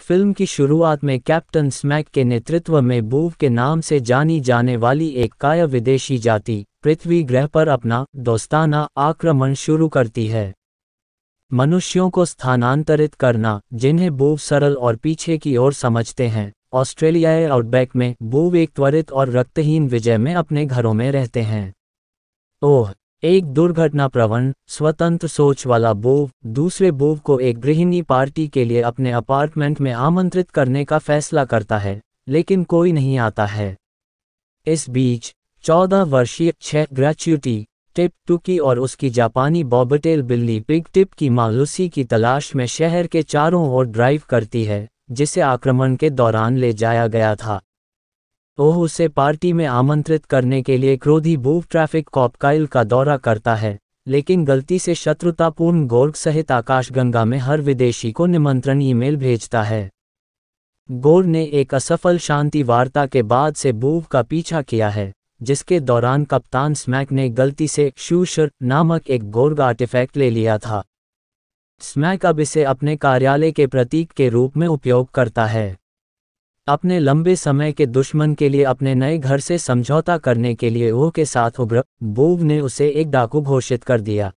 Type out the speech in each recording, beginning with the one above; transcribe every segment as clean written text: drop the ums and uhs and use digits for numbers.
Film की शुरुआत में कैप्टन स्मैक के नेतृत्व में बूव के नाम से जानी जाने वाली एक काया विदेशी जाति पृथ्वी ग्रह पर अपना दोस्ताना आक्रमण शुरू करती है। मनुष्यों को स्थानांतरित करना, जिन्हें बूव सरल और पीछे की ओर समझते हैं। ऑस्ट्रेलियाई आउटबैक में बूव एक त्वरित और रक्तहीन विजय में अपने घरों में रहते हैं। ओह, एक दुर्घटनाप्रवण, स्वतंत्र सोच वाला बूव दूसरे बूव को एक गृहिणी पार्टी के लिए अपने अपार्टमेंट में आमंत्रित करने का फैसला करता है, लेकिन कोई नहीं आता है। इस बीच 14 वर्षीय ग्रेच्युटी टिप टुकी और उसकी जापानी बॉबटेल बिल्ली पिग टिप की मां लूसी की तलाश में शहर के चारों ओर ड्राइव करती है, जिसे आक्रमण के दौरान ले जाया गया था। ओह उसे पार्टी में आमंत्रित करने के लिए क्रोधी बूव ट्रैफिक कॉप काइल का दौरा करता है, लेकिन गलती से शत्रुतापूर्ण गोर्ग सहित आकाशगंगा में हर विदेशी को निमंत्रण ईमेल भेजता है। गोर ने एक असफल शांति वार्ता के बाद से बूव का पीछा किया है, जिसके दौरान कप्तान स्मैक ने गलती से शूशर नामक एक गोर्ग आर्टिफैक्ट ले लिया था। स्मैक अब इसे अपने कार्यालय के प्रतीक के रूप में उपयोग करता है। अपने लंबे समय के दुश्मन के लिए अपने नए घर से समझौता करने के लिए ओह के साथ उभर बूव ने उसे एक डाकू घोषित कर दिया।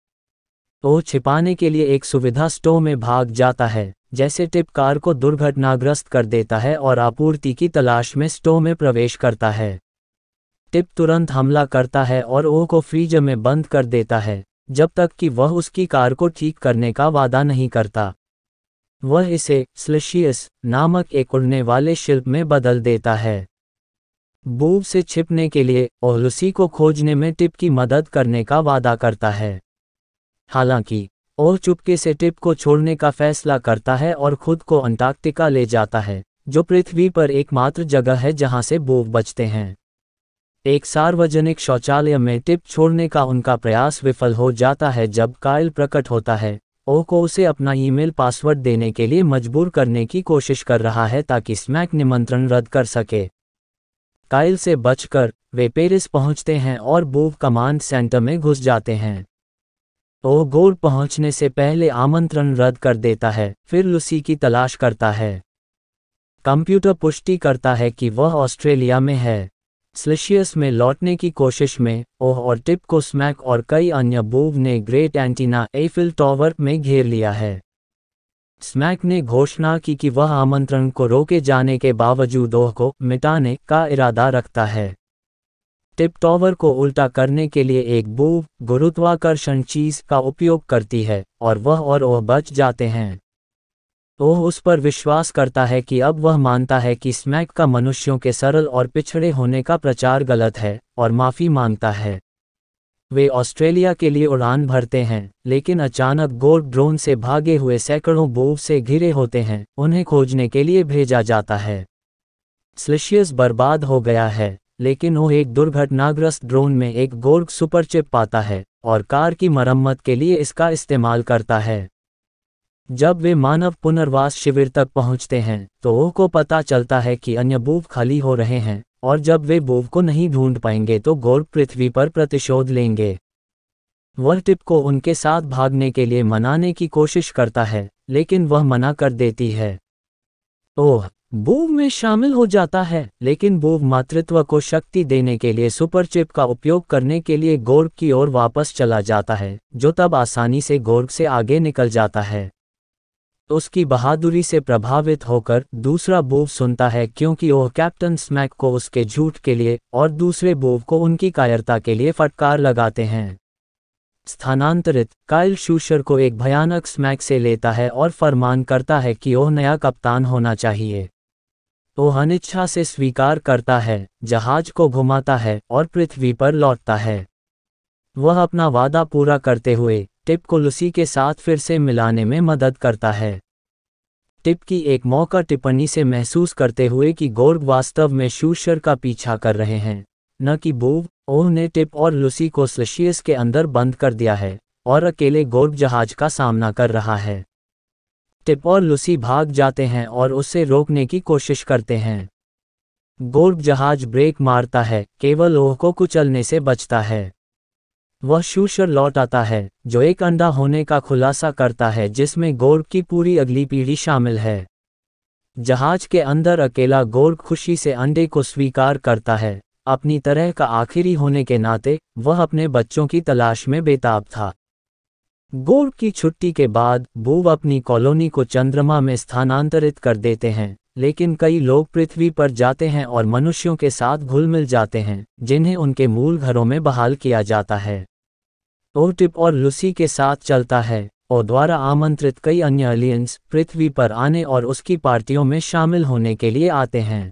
ओह छिपाने के लिए एक सुविधा स्टोर में भाग जाता है, जैसे टिप कार को दुर्घटनाग्रस्त कर देता है और आपूर्ति की तलाश में स्टोर में प्रवेश करता है। टिप तुरंत हमला करता है और ओह को फ्रीजर में बंद कर देता है, जब तक कि वह उसकी कार को ठीक करने का वादा नहीं करता। वह इसे स्लिशियस नामक एक उड़ने वाले शिल्प में बदल देता है। बूव से छिपने के लिए ओह लूसी को खोजने में टिप की मदद करने का वादा करता है। हालांकि ओह चुपके से टिप को छोड़ने का फैसला करता है और खुद को अंटार्कटिका ले जाता है, जो पृथ्वी पर एकमात्र जगह है जहां से बूव बचते हैं। एक सार्वजनिक शौचालय में टिप छोड़ने का उनका प्रयास विफल हो जाता है जब काइल प्रकट होता है। ओह को उसे अपना ईमेल पासवर्ड देने के लिए मजबूर करने की कोशिश कर रहा है ताकि स्मैक निमंत्रण रद्द कर सके। काइल से बचकर वे पेरिस पहुंचते हैं और बूव कमांड सेंटर में घुस जाते हैं। ओह गोर पहुंचने से पहले आमंत्रण रद्द कर देता है, फिर लूसी की तलाश करता है। कंप्यूटर पुष्टि करता है कि वह ऑस्ट्रेलिया में है। स्लिशियस में लौटने की कोशिश में ओह और टिप को स्मैक और कई अन्य बूव ने ग्रेट एंटीना एफिल टॉवर में घेर लिया है। स्मैक ने घोषणा की कि वह आमंत्रण को रोके जाने के बावजूद ओह को मिटाने का इरादा रखता है। टिप टॉवर को उल्टा करने के लिए एक बूव गुरुत्वाकर्षण चीज का उपयोग करती है और वह और ओह बच जाते हैं। ओह उस पर विश्वास करता है कि अब वह मानता है कि स्मैक का मनुष्यों के सरल और पिछड़े होने का प्रचार गलत है और माफी मांगता है। वे ऑस्ट्रेलिया के लिए उड़ान भरते हैं, लेकिन अचानक गोर्ग ड्रोन से भागे हुए सैकड़ों बूव से घिरे होते हैं, उन्हें खोजने के लिए भेजा जाता है। स्लिशियस बर्बाद हो गया है, लेकिन ओह एक दुर्घटनाग्रस्त ड्रोन में एक गोर्ग सुपरचिप पाता है और कार की मरम्मत के लिए इसका इस्तेमाल करता है। जब वे मानव पुनर्वास शिविर तक पहुंचते हैं तो ओह को पता चलता है कि अन्य बूव खाली हो रहे हैं, और जब वे बूव को नहीं ढूंढ पाएंगे तो गोर्ग पृथ्वी पर प्रतिशोध लेंगे। वह टिप को उनके साथ भागने के लिए मनाने की कोशिश करता है, लेकिन वह मना कर देती है। ओह बूव में शामिल हो जाता है, लेकिन बूव मातृत्व को शक्ति देने के लिए सुपरचिप का उपयोग करने के लिए गोर्ग की ओर वापस चला जाता है, जो तब आसानी से गोर्ग से आगे निकल जाता है। उसकी बहादुरी से प्रभावित होकर दूसरा बूव सुनता है, क्योंकि वह कैप्टन स्मैक को उसके झूठ के लिए और दूसरे बूव को उनकी कायरता के लिए फटकार लगाते हैं। स्थानांतरित काइल शूशर को एक भयानक स्मैक से लेता है और फरमान करता है कि वह नया कप्तान होना चाहिए। वह अनिच्छा से स्वीकार करता है, जहाज को घुमाता है और पृथ्वी पर लौटता है। वह अपना वादा पूरा करते हुए टिप को लूसी के साथ फिर से मिलाने में मदद करता है। टिप की एक मौका टिप्पणी से महसूस करते हुए कि गोर्ग वास्तव में शूशर का पीछा कर रहे हैं, न कि बूव। ओह ने टिप और लूसी को स्लिशियस के अंदर बंद कर दिया है और अकेले गोर्ग जहाज का सामना कर रहा है। टिप और लूसी भाग जाते हैं और उसे रोकने की कोशिश करते हैं। गोर्ग जहाज ब्रेक मारता है, केवल ओह को कुचलने से बचता है। वह शूशर लौट आता है, जो एक अंडा होने का खुलासा करता है जिसमें गोर्ग की पूरी अगली पीढ़ी शामिल है। जहाज के अंदर अकेला गोर्ग खुशी से अंडे को स्वीकार करता है। अपनी तरह का आखिरी होने के नाते वह अपने बच्चों की तलाश में बेताब था। गोर्ग की छुट्टी के बाद बूव अपनी कॉलोनी को चंद्रमा में स्थानांतरित कर देते हैं, लेकिन कई लोग पृथ्वी पर जाते हैं और मनुष्यों के साथ घुल मिल जाते हैं, जिन्हें उनके मूल घरों में बहाल किया जाता है। ओटिप और लूसी के साथ चलता है और द्वारा आमंत्रित कई अन्य एलियंस पृथ्वी पर आने और उसकी पार्टियों में शामिल होने के लिए आते हैं।